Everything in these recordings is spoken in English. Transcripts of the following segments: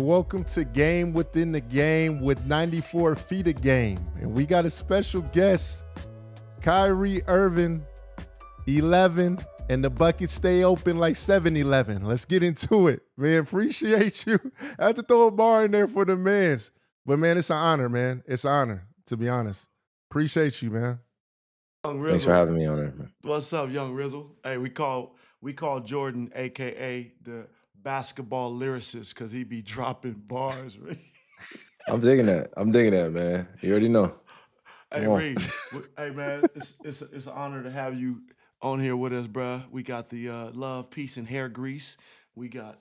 Welcome to Game Within the Game with 94 feet of game. And we got a special guest, Kyrie Irving, 11, and the buckets stay open like 7-Eleven. Let's get into it, man. Appreciate you. I had to throw a bar in there for the mans. But, man, it's an honor, man. It's an honor, to be honest. Appreciate you, man. Young Thanks for Rizzle. having me on there, man. What's up, Young Rizzle? Hey, we call Jordan, aka the basketball lyricist, because he be dropping bars. Right? I'm digging that, man. You already know. Hey, Come on. Reed. Hey, man, it's an honor to have you on here with us, bruh. We got the love, peace, and hair grease. We got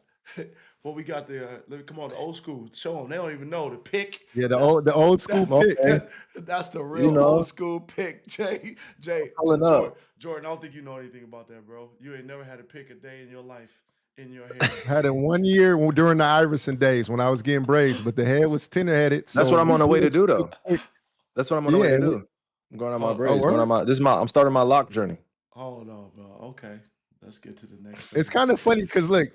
we got the come on, the old school. Show them. They don't even know the pick. Yeah, the old school pick. That's the real old school pick. Jay, Pulling up. Jordan, I don't think you know anything about that, bro. You ain't never had a pick a day in your life in your hair. Had it 1 year during the Iverson days when I was getting braids, but the head was tender-headed. That's what I'm on the way to do, though. That's what I'm on the way to do. I'm going on my braids. I'm starting my lock journey. Oh no, bro. Okay. Let's get to the next. It's kind of funny because look,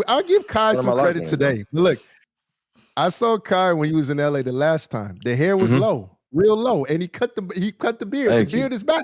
I'll give Kai some credit today. But look, I saw Kai when he was in LA the last time. The hair was low, real low, and he cut the beard. Thank the beard is back.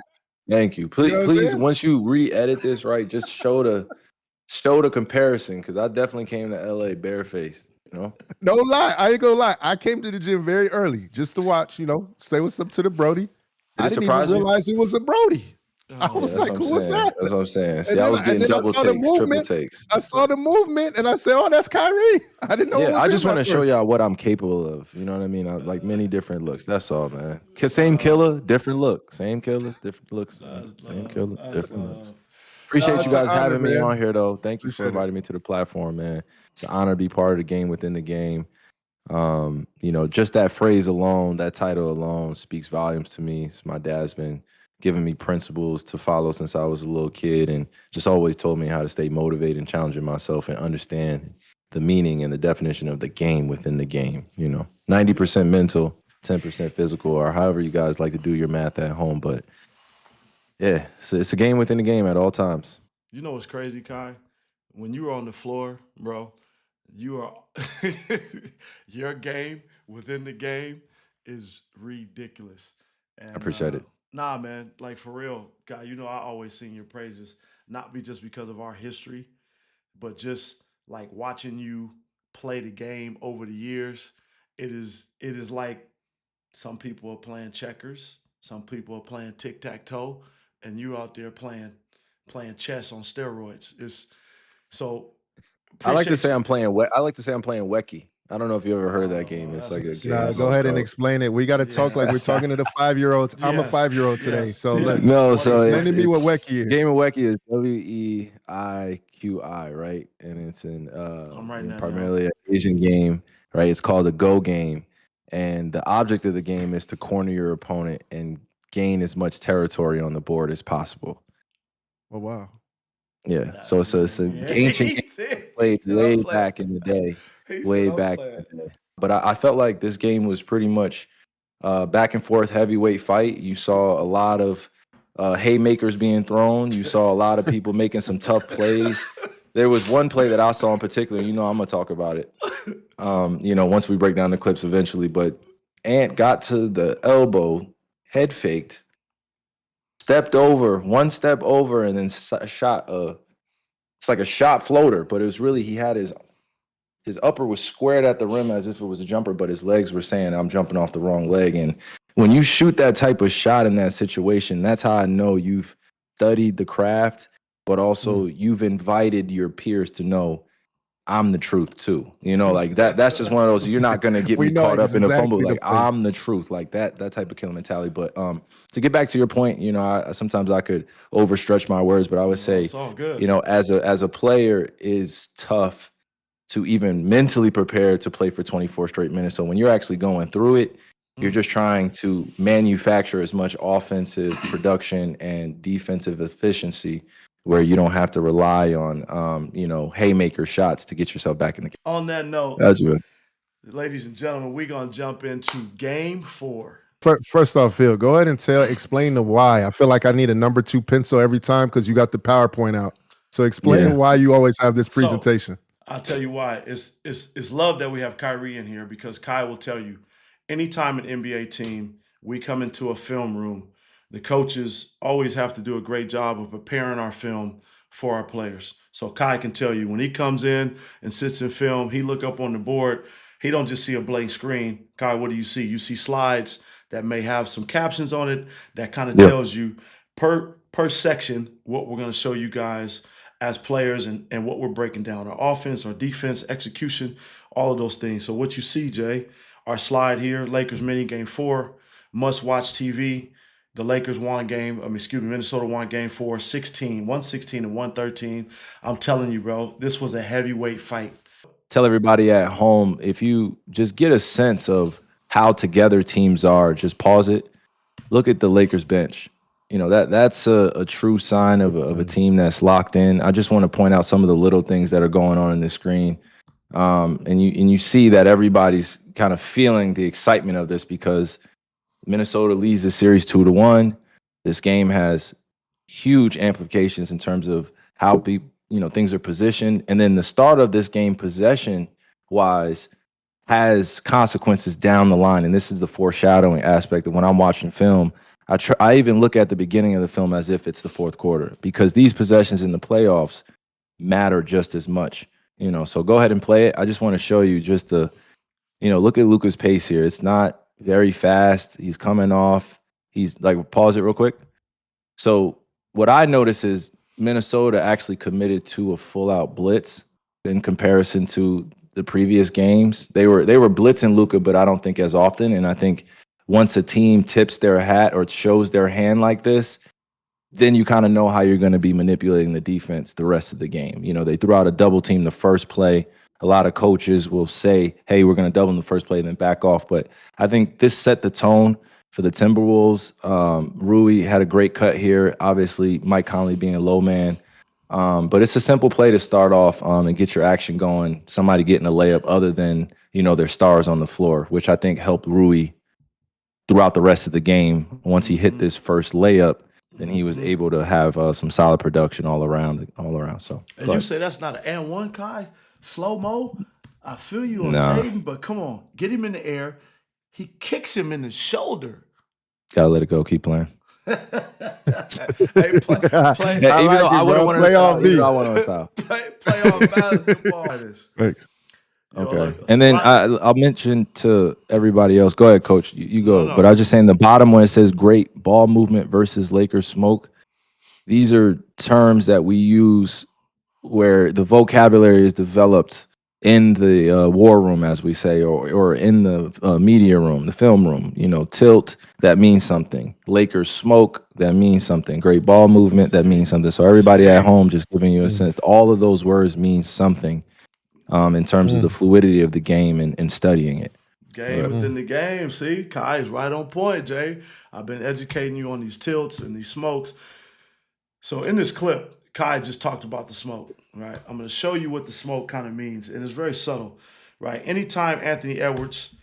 Thank you. Please, once you re-edit this, right, just show the comparison, because I definitely came to LA barefaced. No lie, I ain't gonna lie. I came to the gym very early just to watch. Say what's up to the Brody. I didn't even realize it was a Brody. I was like, who was that? That's what I'm saying. See, I was getting double takes, triple takes. I saw the movement and I said, oh, that's Kyrie. I didn't know. Yeah, I just want to show y'all what I'm capable of. You know what I mean? I like many different looks. That's all, man. Same killer, different look. Same killer, different looks. Same killer, different looks. Appreciate you guys having me on here, though. Thank you for inviting me to the platform, man. It's an honor to be part of the game within the game. Just that phrase alone, that title alone speaks volumes to me. My dad's been giving me principles to follow since I was a little kid, and just always told me how to stay motivated and challenging myself and understand the meaning and the definition of the game within the game. 90% mental, 10% physical, or however you guys like to do your math at home. But yeah, it's a game within the game at all times. You know what's crazy, Kai? When you were on the floor, bro, you are your game within the game is ridiculous. And I appreciate it. Nah, man, like for real, guy, I always sing your praises, not just because of our history, but just like watching you play the game over the years. It is like some people are playing checkers, some people are playing tic-tac-toe, and you out there playing chess on steroids. I like to say I'm playing Weki. I don't know if you ever heard that game. It's like a game. Go ahead and explain it. We got to talk like we're talking to the 5-year-olds. I'm a 5-year-old today, so explain to me what Weki is. Game of Weki is Weiqi, right? And it's primarily an Asian game, right? It's called a Go game, and the object of the game is to corner your opponent and gain as much territory on the board as possible. Oh wow! Yeah, so it's an ancient game played way back in the day. But I felt like this game was pretty much back and forth heavyweight fight. You saw a lot of haymakers being thrown. You saw a lot of people making some tough plays. There was one play that I saw in particular. I'm gonna talk about it. Once we break down the clips eventually. But Ant got to the elbow, head faked, stepped over, one step over, and then shot it's like a shot floater, but it was really, he had his upper was squared at the rim as if it was a jumper, but his legs were saying, I'm jumping off the wrong leg. And when you shoot that type of shot in that situation, that's how I know you've studied the craft, but also you've invited your peers to know I'm the truth too. Like that's just one of those, you're not going to get me caught up in a fumble. Like I'm the truth, like that type of killer mentality. But to get back to your point, sometimes I could overstretch my words, but I would say, as a player is tough to even mentally prepare to play for 24 straight minutes. So when you're actually going through it, you're just trying to manufacture as much offensive production and defensive efficiency where you don't have to rely on, haymaker shots to get yourself back in the game. On that note, ladies and gentlemen, we're going to jump into game 4. First off, Phil, go ahead and explain the why. I feel like I need a number 2 pencil every time because you got the PowerPoint out. So explain why you always have this presentation. I'll tell you why. It's love that we have Kyrie in here because Kai will tell you, anytime an NBA team we come into a film room, the coaches always have to do a great job of preparing our film for our players. So Kai can tell you when he comes in and sits in film, he look up on the board. He don't just see a blank screen. Kai, what do you see? You see slides that may have some captions on it that kind of tells you per section what we're going to show you guys as players and what we're breaking down, our offense, our defense, execution, all of those things. So what you see, Jay, our slide here, Lakers mini game 4, must-watch TV. The Lakers won Minnesota won game 4, 116 to 113. I'm telling you, bro, this was a heavyweight fight. Tell everybody at home, if you just get a sense of how together teams are, just pause it. Look at the Lakers bench. You know, that's a true sign of a team that's locked in. I just want to point out some of the little things that are going on in the screen. And you see that everybody's kind of feeling the excitement of this because Minnesota leads the series 2-1. This game has huge implications in terms of how things are positioned. And then the start of this game, possession-wise, has consequences down the line. And this is the foreshadowing aspect of when I'm watching film. I even look at the beginning of the film as if it's the fourth quarter because these possessions in the playoffs matter just as much. So go ahead and play it. I just want to show you just look at Luka's pace here. It's not very fast. He's coming off. He's pause it real quick. So what I notice is Minnesota actually committed to a full-out blitz in comparison to the previous games. They were blitzing Luka, but I don't think as often. And I think once a team tips their hat or shows their hand like this, then you kind of know how you're going to be manipulating the defense the rest of the game. They threw out a double team the first play. A lot of coaches will say, hey, we're going to double in the first play and then back off. But I think this set the tone for the Timberwolves. Rui had a great cut here. Obviously, Mike Conley being a low man. But it's a simple play to start off and get your action going. Somebody getting a layup other than, their stars on the floor, which I think helped Rui throughout the rest of the game. Once he hit this first layup, then he was able to have some solid production all around. So, and you say that's not an and one, Kai? Slow-mo? I feel you on Jaden, but come on. Get him in the air. He kicks him in the shoulder. Gotta let it go. Keep playing. Hey, play. Yeah, even though I would have wanted to foul. Play on basketball. Thanks. Okay. And then I'll mention to everybody else. Go ahead, Coach. You go. No. But I was just saying the bottom when it says great ball movement versus Lakers smoke. These are terms that we use where the vocabulary is developed in the war room, as we say, or in the media room, the film room. Tilt, that means something. Lakers smoke, that means something. Great ball movement, that means something. So everybody at home, just giving you a sense, all of those words mean something in terms of the fluidity of the game and studying it. Game within the game. See, Kai is right on point, Jay. I've been educating you on these tilts and these smokes. So in this clip, Kai just talked about the smoke, right? I'm going to show you what the smoke kind of means, and it's very subtle, right? Anytime Anthony Edwards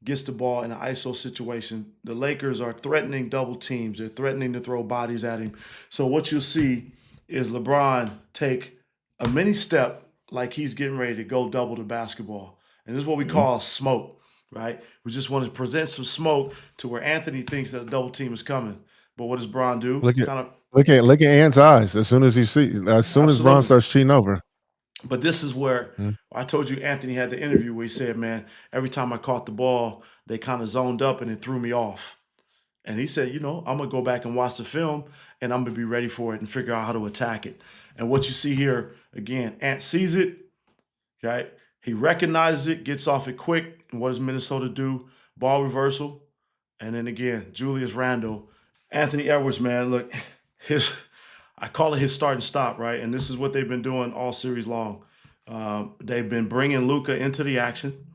gets the ball in an ISO situation, the Lakers are threatening double teams. They're threatening to throw bodies at him. So what you'll see is LeBron take a mini step like he's getting ready to go double the basketball. And this is what we call smoke, right? We just want to present some smoke to where Anthony thinks that a double team is coming. But what does Bron do? Look at Ant's eyes as soon as Bron starts cheating over. But this is where I told you Anthony had the interview where he said, man, every time I caught the ball, they kind of zoned up and it threw me off. And he said, I'm going to go back and watch the film and I'm going to be ready for it and figure out how to attack it. And what you see here, again, Ant sees it, right? He recognizes it, gets off it quick. And what does Minnesota do? Ball reversal. And then again, Julius Randle. Anthony Edwards, man, look, I call it his start and stop, right? And this is what they've been doing all series long. They've been bringing Luka into the action.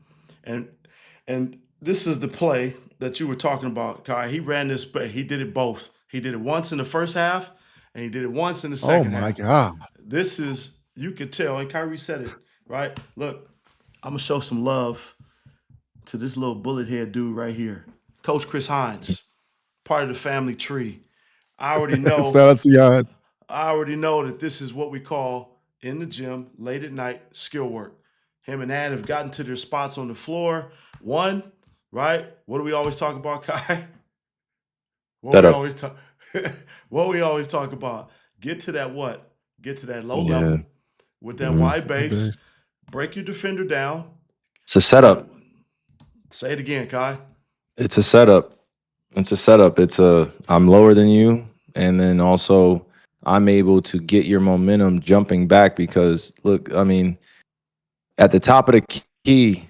And this is the play that you were talking about, Kai. He ran this, but he did it both. He did it once in the first half, and he did it once in the second half. Oh, my God. This is, you could tell, and Kyrie said it, right? Look, I'm going to show some love to this little bullet head dude right here. Coach Chris Hines, part of the family tree. I already know. I already know that this is what we call in the gym late at night skill work. Him and Ant have gotten to their spots on the floor. One, right? What do we always talk about, Kai? What we Setup. always talk what we always talk about. Get to that what? Get to that low Yeah. level with that wide base. Break your defender down. It's a setup. Say it again, Kai. It's a setup. It's a setup. I'm lower than you, and then also I'm able to get your momentum jumping back because look, I mean, at the top of the key,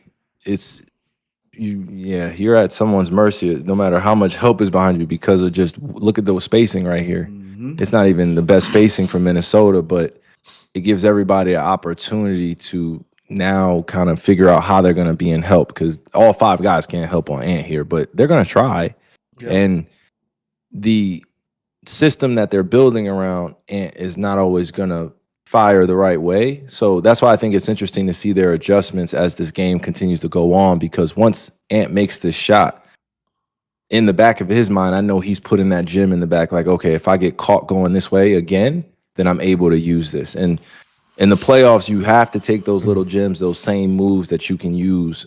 you're at someone's mercy no matter how much help is behind you because of just look at the spacing right here. It's not even the best spacing for Minnesota, but it gives everybody an opportunity to now kind of figure out how they're going to be in help because all 5 guys can't help on Ant here, but they're going to try. Yep. And the system that they're building around Ant is not always going to fire the right way. So that's why I think it's interesting to see their adjustments as this game continues to go on, because once Ant makes this shot, in the back of his mind, I know he's putting that gym in the back, like, okay, if I get caught going this way again, then I'm able to use this. And in the playoffs, you have to take those little gems, those same moves that you can use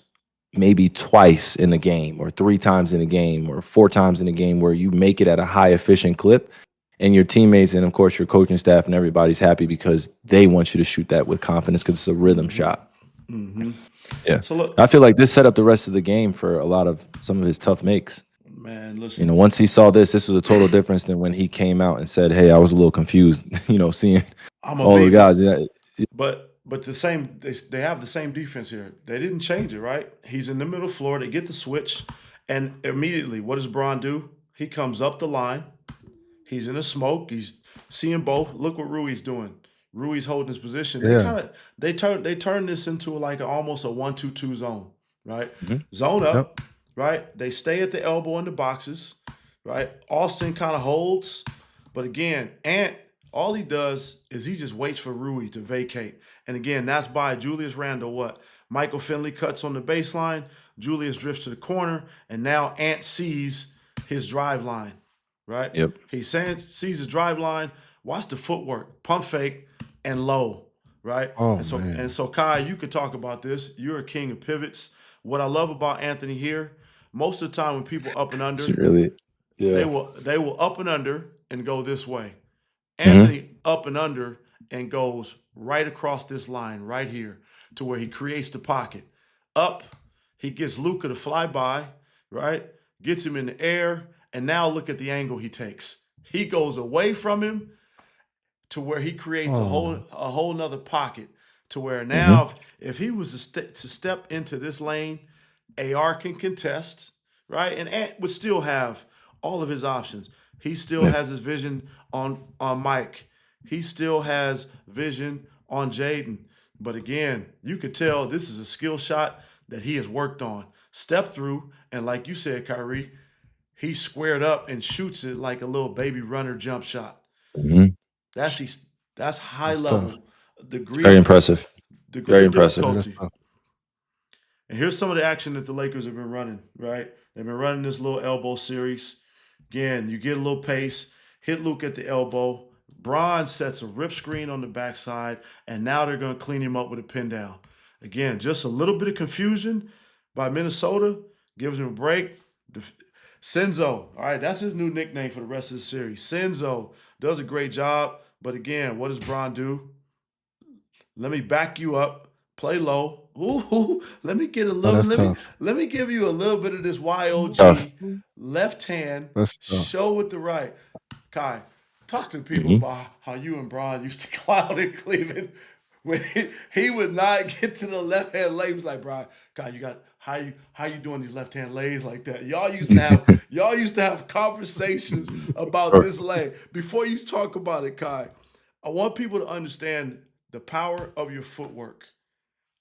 maybe twice in the game or 3 times in a game or 4 times in a game where you make it at a high efficient clip, and your teammates and of course your coaching staff and everybody's happy because they want you to shoot that with confidence because it's a rhythm shot. Yeah. So look, I feel like this set up the rest of the game for some of his tough makes. Man, listen. Once he saw this was a total difference than when he came out and said, "Hey, I was a little confused," seeing all the guys. Yeah. But they have the same defense here. They didn't change it, right? He's in the middle floor. They get the switch, and immediately, what does Bron do? He comes up the line. He's in a smoke. He's seeing both. Look what Rui's doing. Rui's holding his position. They turn this into almost a 1-2-2 zone, right? Zone up, right? They stay at the elbow in the boxes, right? Austin kind of holds, but again, Ant, all he does is he just waits for Rui to vacate. And again, that's by Julius Randle. What? Michael Finley cuts on the baseline. Julius drifts to the corner, and now Ant sees his drive line, right? Yep. He sees the drive line. Watch the footwork, pump fake, and low, right? Oh, and so Kai, you could talk about this. You're a king of pivots. What I love about Anthony here, most of the time when people up and under, they will up and under and go this way. Anthony up and under and goes right across this line right here to where he creates the pocket. Up, he gets Luka to fly by, right? Gets him in the air, and now look at the angle he takes. He goes away from him to where he creates a whole nother pocket to where now if he was to step into this lane, AR can contest, right? And Ant would still have all of his options. He still has his vision on Mike. He still has vision on Jaden. But again, you could tell this is a skill shot that he has worked on. Step through, and like you said, Kyrie, he squared up and shoots it like a little baby runner jump shot. That's high level. Degree. Very impressive. Very impressive. And here's some of the action that the Lakers have been running, right? They've been running this little elbow series. Again, you get a little pace, hit Luke at the elbow. Bron sets a rip screen on the backside, and now they're going to clean him up with a pin down. Again, just a little bit of confusion by Minnesota, gives him a break. Senzo, all right, that's his new nickname for the rest of the series. Senzo does a great job, but again, what does Bron do? Let me back you up, play low. Ooh, let me get a little. Let me give you a little bit of this YOG left hand. Show with the right. Kai, talk to people about how you and Bron used to clown in Cleveland when he would not get to the left hand lay. He was like, "Bro, God, you got how you doing these left hand lays like that?" Y'all used to have conversations about this lay before you talk about it, Kai. I want people to understand the power of your footwork.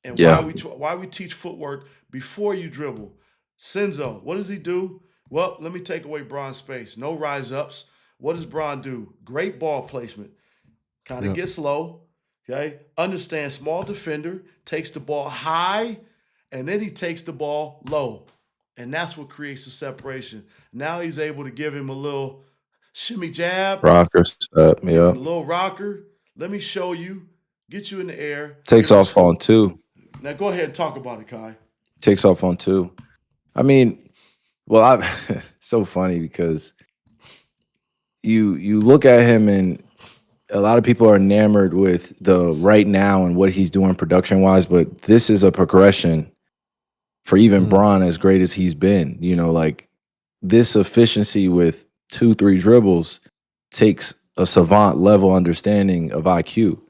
And why we teach footwork before you dribble. Senzo, what does he do? Well, let me take away Bron's space. No rise ups. What does Bron do? Great ball placement. Kind of gets low. Okay. Understand small defender, takes the ball high, and then he takes the ball low. And that's what creates the separation. Now he's able to give him a little shimmy jab. Rocker step, a little rocker. Let me show you. Get you in the air. Takes off on 2. Now go ahead and talk about it, Kai. Takes off on 2. I mean, well, so funny because you look at him and a lot of people are enamored with the right now and what he's doing production wise, but this is a progression for even Bron, as great as he's been. You know, like this efficiency with 2-3 dribbles takes a savant level understanding of IQ.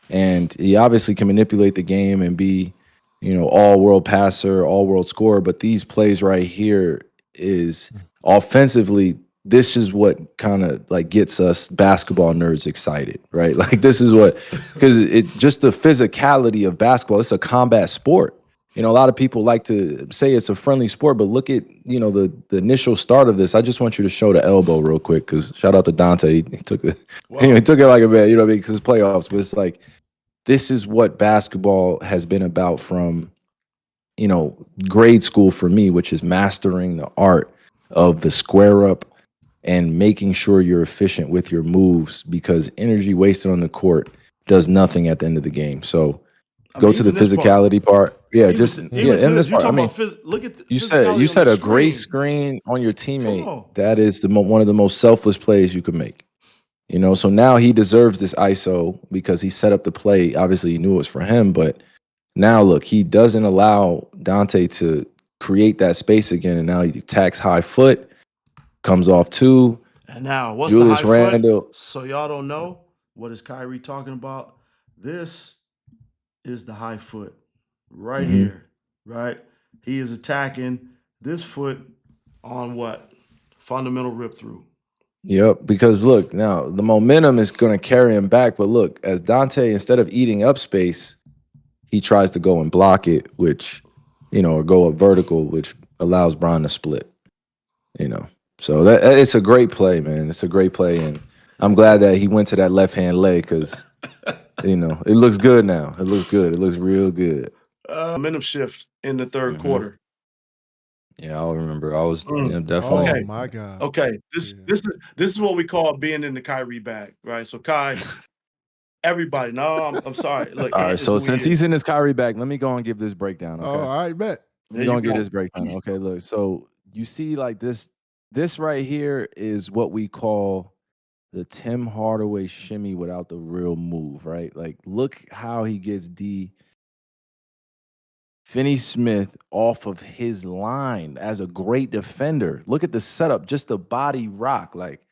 And he obviously can manipulate the game and be, you know, all-world passer, all-world scorer. But these plays right here is offensively, this is what kind of like gets us basketball nerds excited, right? Like this is what, because it just the physicality of basketball. It's a combat sport. You know, a lot of people like to say it's a friendly sport, but look at, you know, the initial start of this. I just want you to show the elbow real quick, because shout out to Dante. He took it, he took it like a man, you know, because it's playoffs. But it's like, this is what basketball has been about from, you know, grade school for me, which is mastering the art of the square up and making sure you're efficient with your moves, because energy wasted on the court does nothing at the end of the game. So go to the physicality part. Yeah, in this part. I mean, look at you said a great screen on your teammate. That is one of the most selfless plays you could make. You know, so now he deserves this ISO because he set up the play. Obviously, he knew it was for him, but now look, he doesn't allow Dante to create that space again, and now he attacks high foot, comes off 2. And now, what's Julius the high Randle? Foot? So y'all don't know, what is Kyrie talking about? This is the high foot right here, right? He is attacking this foot on what? Fundamental rip through. Yep, because look, now the momentum is going to carry him back, but look, as Dante, instead of eating up space, he tries to go and block it, which, you know, or go up vertical, which allows Bron to split, you know. So that it's a great play, man. It's a great play, and I'm glad that he went to that left-hand leg because, you know, it looks good now. It looks good. It looks real good. Momentum shift in the third quarter. Yeah, I'll remember. I was definitely. Oh my God. Okay, this is what we call being in the Kyrie bag, right? So Kai, everybody. No, I'm sorry. Look, all right. So since he's in his Kyrie bag, let me go and give this breakdown. Okay. Oh, I bet. Let me go and give this breakdown. Okay, look. So you see, like this right here is what we call the Tim Hardaway shimmy without the real move, right? Like, look how he gets Finney Smith off of his line as a great defender. Look at the setup, just the body rock. Like,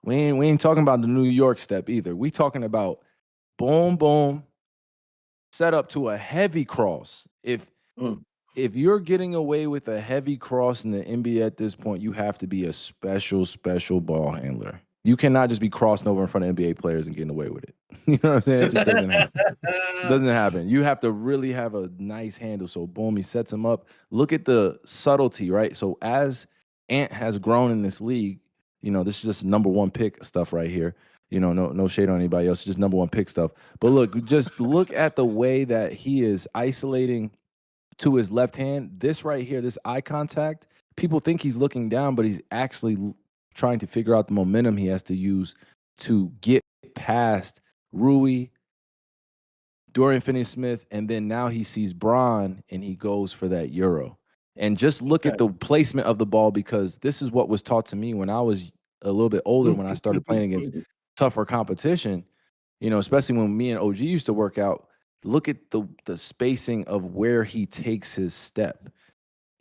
we ain't talking about the New York step either. We talking about boom, boom, set up to a heavy cross. If you're getting away with a heavy cross in the NBA at this point, you have to be a special ball handler. You cannot just be crossing over in front of NBA players and getting away with it. You know what I'm saying? It just doesn't happen. It doesn't happen. You have to really have a nice handle. So boom, he sets him up. Look at the subtlety, right? So as Ant has grown in this league, you know, this is just number 1 pick stuff right here. You know, no shade on anybody else, just number 1 pick stuff. But look, just look at the way that he is isolating to his left hand. This right here, this eye contact, people think he's looking down, but he's actually trying to figure out the momentum he has to use to get past Rui, Dorian Finney-Smith, and then now he sees Bron and he goes for that Euro. And just look at the placement of the ball, because this is what was taught to me when I was a little bit older, when I started playing against tougher competition, you know, especially when me and OG used to work out. Look at the spacing of where he takes his step.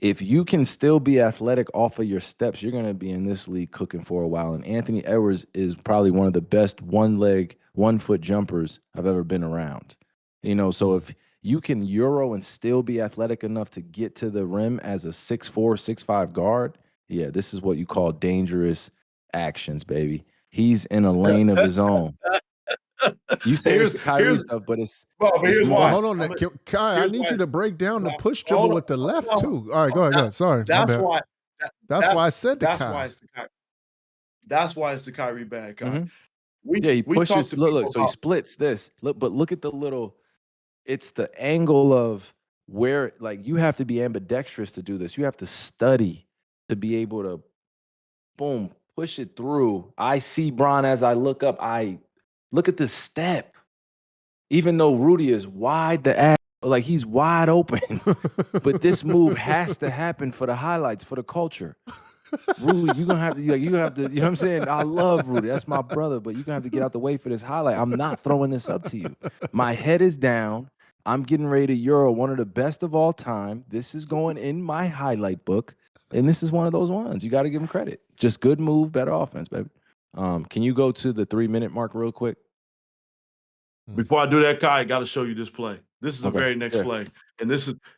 If you can still be athletic off of your steps, you're going to be in this league cooking for a while. And Anthony Edwards is probably one of the best 1-foot jumpers I've ever been around. You know, so if you can Euro and still be athletic enough to get to the rim as a 6'4", 6'5" guard, yeah, this is what you call dangerous actions, baby. He's in a lane of his own. You say it's the Kyrie stuff, but it's here's why. Hold on, Kai. I need you to break down the push dribble with the left too. All right, go ahead. Sorry, that's why. That's why I said the That's Kai. why it's the Kyrie. That's why it's the Kyrie bag, Kai. He pushes. Look, so he splits this. Look at the little. It's the angle of where, like, you have to be ambidextrous to do this. You have to study to be able to, boom, push it through. I see Bron as I look up. I look at the step. Even though Rudy is wide the ass, like he's wide open. But this move has to happen for the highlights, for the culture. Rudy, you're gonna have to, you know what I'm saying? I love Rudy. That's my brother, but you're gonna have to get out the way for this highlight. I'm not throwing this up to you. My head is down. I'm getting ready to Euro, one of the best of all time. This is going in my highlight book, and this is one of those ones. You got to give him credit. Just good move, better offense, baby. Can you go to the 3-minute mark real quick? Before I do that, Kai, I got to show you this play. This is the very next play, and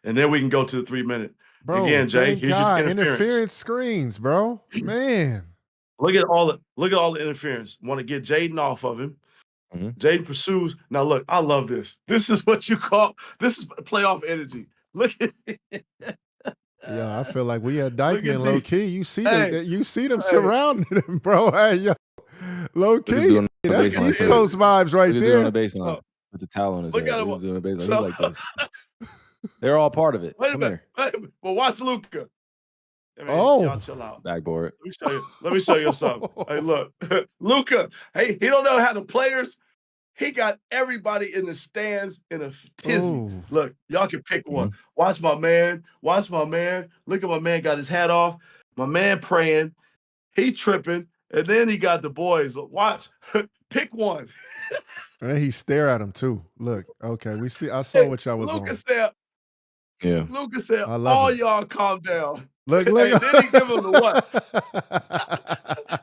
then we can go to the 3-minute. Bro, again, Jay, thank here's God. your interference screens, bro. Man, look at all the interference. Want to get Jaden off of him. Jaden pursues. Now look, I love this. This is what you call playoff energy. Look at yeah, I feel like we had Dykeman low key. You see them surrounding him, bro. Hey, yo, low key. That's East Coast vibes right there. Doing a baseline with the towel on his head. At him. Doing a baseline. He's like this. They're all part of it. Wait a minute. But watch Luka. Y'all chill out. Backboard. Let me show you something. Hey, look, Luka. Hey, he don't know how the players. He got everybody in the stands in a tizzy. Ooh. Look, y'all can pick one. Watch my man. Watch my man. Look at my man. Got his hat off. My man praying. He tripping. And then he got the boys. Watch. Pick one. And he stare at him too. Look. Okay. We see. I saw what y'all was on. Luka said, all y'all calm down. Look. And then he give him the what?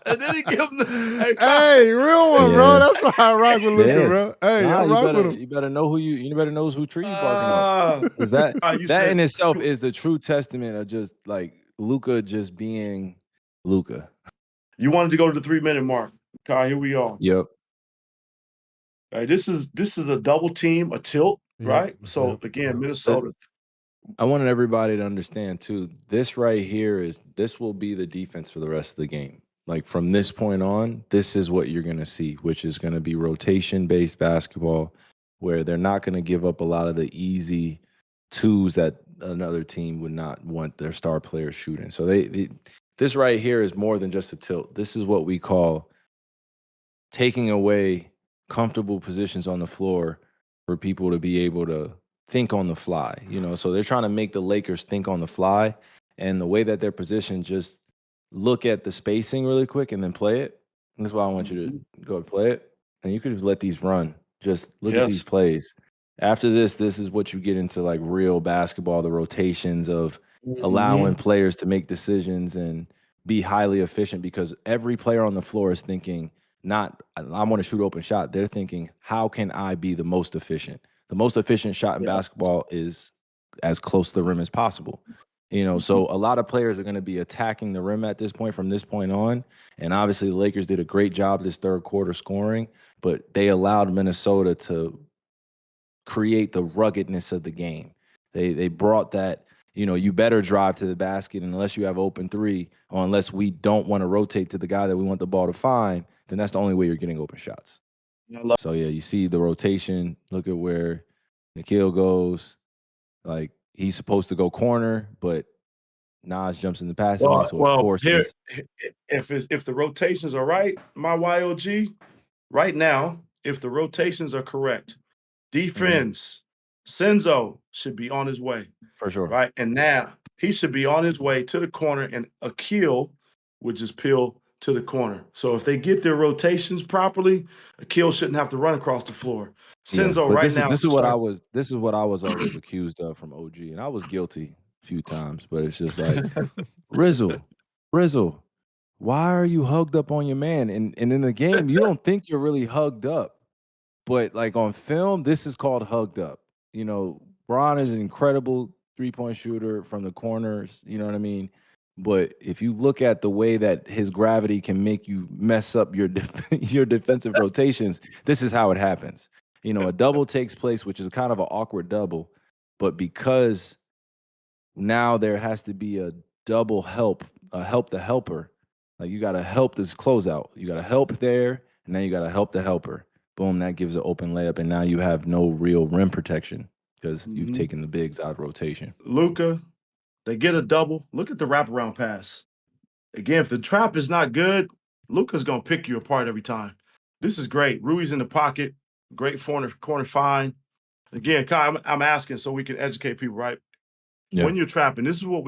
And then he give him the hey, real one, bro. That's why I rock with Luka, bro. Hey, I rock with him. You better know you better know who tree you barking up. Because that in itself is the true testament of just like Luka just being Luka. You wanted to go to the 3-minute mark. Kai, here we are. Yep. All right, this is a double team, a tilt, right? So again, Minnesota. I wanted everybody to understand too, this right here this will be the defense for the rest of the game. Like from this point on, this is what you're going to see, which is going to be rotation-based basketball where they're not going to give up a lot of the easy twos that another team would not want their star players shooting. So this right here is more than just a tilt. This is what we call taking away comfortable positions on the floor for people to be able to think on the fly, so they're trying to make the Lakers think on the fly, and the way that they're positioned, just look at the spacing really quick and then play it. And that's why I want you to go and play it, and you could just let these run. Just look at these plays. After this is what you get into like real basketball, the rotations of allowing players to make decisions and be highly efficient, because every player on the floor is thinking not, I want to shoot open shot. They're thinking, how can I be the most efficient? The most efficient shot in basketball is as close to the rim as possible. So a lot of players are going to be attacking the rim at this point from this point on. And obviously the Lakers did a great job this third quarter scoring, but they allowed Minnesota to create the ruggedness of the game. They brought that, you better drive to the basket unless you have open three, or unless we don't want to rotate to the guy that we want the ball to find, then that's the only way you're getting open shots. So, you see the rotation. Look at where Nikhil goes. Like, he's supposed to go corner, but Nas jumps in the passing lane, so it forces. If the rotations are right, my YOG, right now, if the rotations are correct, defense, Senzo should be on his way. For sure. Right? And now he should be on his way to the corner, and Akil would just peel to the corner. So if they get their rotations properly, Akil shouldn't have to run across the floor. Senzo now. This is what I was always accused of from OG, and I was guilty a few times, but it's just like, Rizzle, why are you hugged up on your man? And in the game, you don't think you're really hugged up, but like on film, this is called hugged up. Bron is an incredible three-point shooter from the corners, you know what I mean? But if you look at the way that his gravity can make you mess up your your defensive rotations, this is how it happens. A double takes place, which is kind of an awkward double, but because now there has to be a double help the helper. Like, you got to help this closeout. You got to help there, and then you got to help the helper. Boom, that gives an open layup, and now you have no real rim protection because you've taken the bigs out of rotation. Luka, they get a double. Look at the wraparound pass. Again, if the trap is not good, Luka's going to pick you apart every time. This is great. Rui's in the pocket. Great corner find. Again, Kai, I'm asking so we can educate people, right? Yeah. When you're trapping, this is what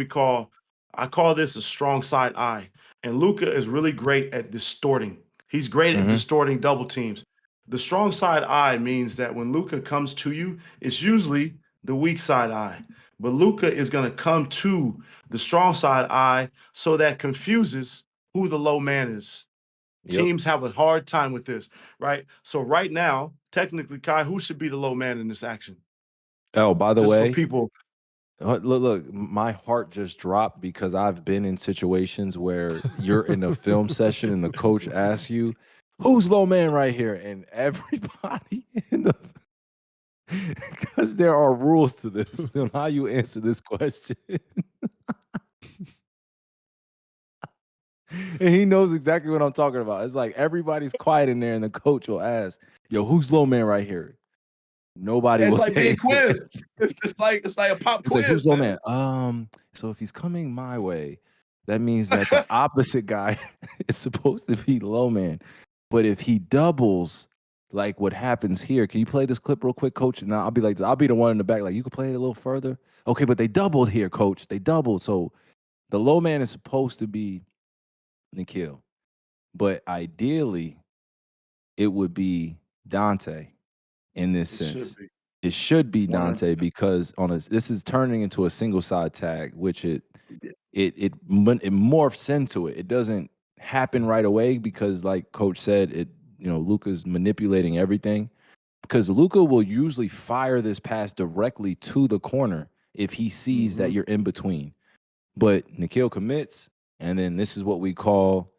I call this a strong side eye. And Luka is really great at distorting. He's great at distorting double teams. The strong side eye means that when Luka comes to you, it's usually the weak side eye. But Luka is going to come to the strong side eye, so that confuses who the low man is. Yep. Teams have a hard time with this, right? So right now, technically, Kai, who should be the low man in this action? Oh, by the Just for way, people. look, my heart just dropped because I've been in situations where you're in a film session and the coach asks you, "Who's low man right here?" And everybody in the because there are rules to this on how you answer this question. And he knows exactly what I'm talking about. It's like everybody's quiet in there, and the coach will ask, "Yo, who's low man right here?" Nobody will It's like say being quizzed. It's like a pop It's quiz. like, who's low man? So if he's coming my way, that means that the opposite guy is supposed to be low man. But if he doubles, like what happens here, can you play this clip real quick, coach? And I'll be the one in the back, like, you could play it a little further. Okay, but they doubled here, coach. They doubled. So the low man is supposed to be Nikhil. But ideally, it would be Dante in this sense. It should be Dante because this is turning into a single side tag, which it morphs into it. It doesn't happen right away because, like Coach said, Luka's manipulating everything. Because Luka will usually fire this pass directly to the corner if he sees that you're in between. But Nikhil commits, and then this is what we call,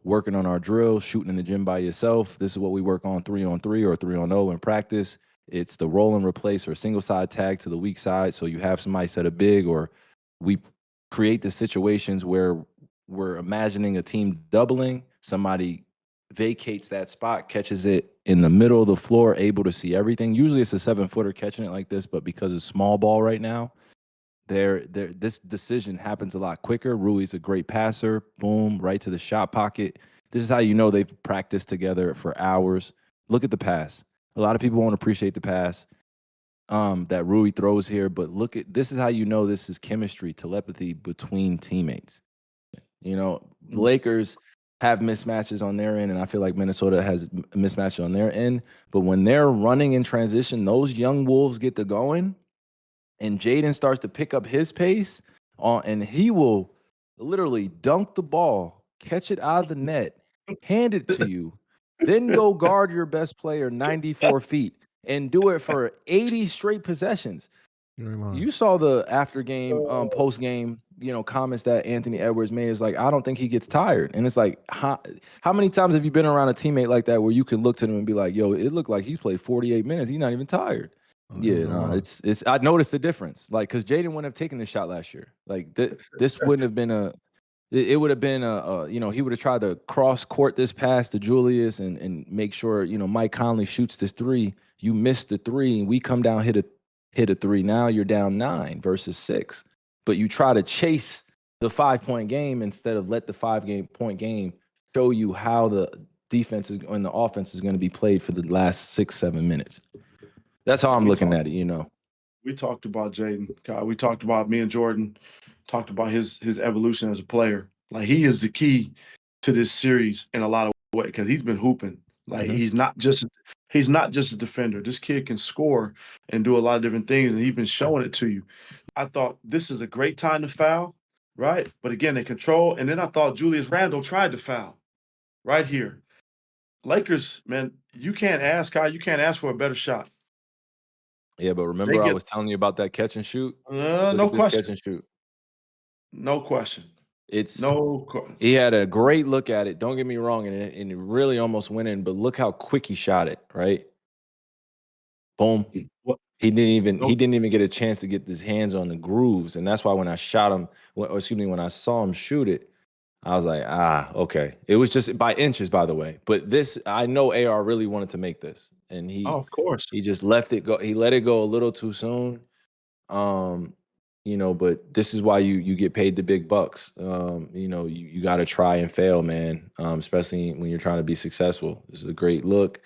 working on our drill, shooting in the gym by yourself. This is what we work on 3-on-3 or 3-on-0 in practice. It's the roll and replace or single side tag to the weak side. So you have somebody set a big, or we create the situations where we're imagining a team doubling. Somebody vacates that spot, catches it in the middle of the floor, able to see everything. Usually it's a 7-footer catching it like this, but because it's small ball right now, this decision happens a lot quicker. Rui's a great passer. Boom, right to the shot pocket. This is how you know they've practiced together for hours. Look at the pass. A lot of people won't appreciate the pass that Rui throws here, but this is how you know this is chemistry, telepathy between teammates. The Lakers have mismatches on their end, and I feel like Minnesota has mismatches on their end. But when they're running in transition, those young Wolves get to going, and Jaden starts to pick up his pace, and he will literally dunk the ball, catch it out of the net, hand it to you, then go guard your best player 94 feet and do it for 80 straight possessions. You saw the after game, post game, comments that Anthony Edwards made. Is like, I don't think he gets tired. And it's like, how many times have you been around a teammate like that where you can look to them and be like, yo, it looked like he's played 48 minutes. He's not even tired. It's I noticed the difference. Like, because Jaden wouldn't have taken this shot last year. Like this wouldn't have been it would have been he would have tried to cross court this pass to Julius and make sure, Mike Conley shoots this three. You missed the three, and we come down, hit a three. Now you're down 9 versus 6. But you try to chase the 5-point game instead of let the 5-point game show you how the defense and the offense is going to be played for the last 6-7 minutes. That's how I'm looking at it, We talked about Jaden. We talked about, me and Jordan talked about his evolution as a player. Like, he is the key to this series in a lot of ways because he's been hooping. Like, he's not just a defender. This kid can score and do a lot of different things, and he's been showing it to you. I thought this is a great time to foul, right? But again, they control. And then I thought Julius Randle tried to foul right here. Lakers, man, you can't ask for a better shot. Yeah, but remember I was telling you about that catch and shoot? No question. Catch and shoot. No question. He had a great look at it. Don't get me wrong, and it really almost went in. But look how quick he shot it. Right, boom. He didn't even get a chance to get his hands on the grooves, and that's why when I shot him, when I saw him shoot it, I was like, okay. It was just by inches, by the way. But this, I know AR really wanted to make this, and of course, he just left it go. He let it go a little too soon. But this is why you get paid the big bucks. You got to try and fail, man. Especially when you're trying to be successful. This is a great look.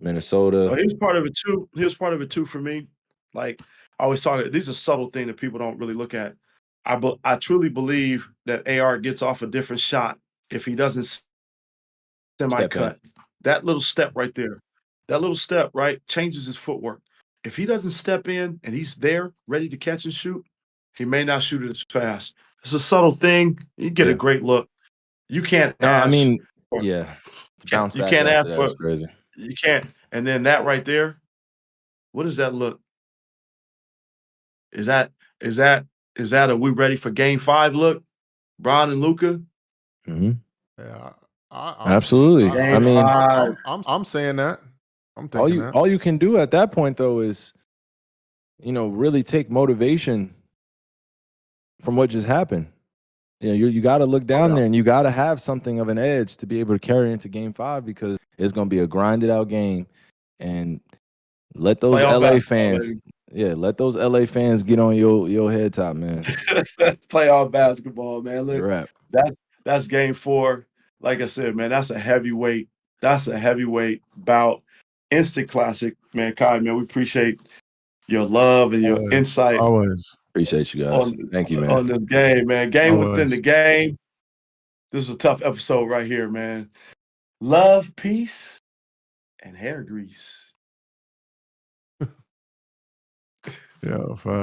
Minnesota. He was part of it too. He was part of it too for me. Like I always talk, these are subtle things that people don't really look at. I truly believe that AR gets off a different shot if he doesn't semi-cut. That little step right there, right, changes his footwork. If he doesn't step in and he's there ready to catch and shoot, he may not shoot it as fast. It's a subtle thing. You get a great look. You can't ask. I mean, for, to bounce you back can't ask after for. that's crazy. You can't. And then that right there, what does that look? Is that a we ready for game 5 look? Bron and Luka? Mm-hmm. Yeah, absolutely. I mean, I'm saying that. I'm thinking that. All you can do at that point though is, really take motivation from what just happened. You got to look down there and you got to have something of an edge to be able to carry into game 5 because it's going to be a grinded out game. And let those LA fans, let those LA fans get on your head top, man. Playoff basketball, man. Look, right. That's game 4. Like I said, man, that's a heavyweight. That's a heavyweight bout. Instant classic, man. Kai, man, we appreciate your love and your insight. Always. Appreciate you guys. Thank you, man. On this game, man. Game within the game. This is a tough episode right here, man. Love, peace, and hair grease. Yeah, fine.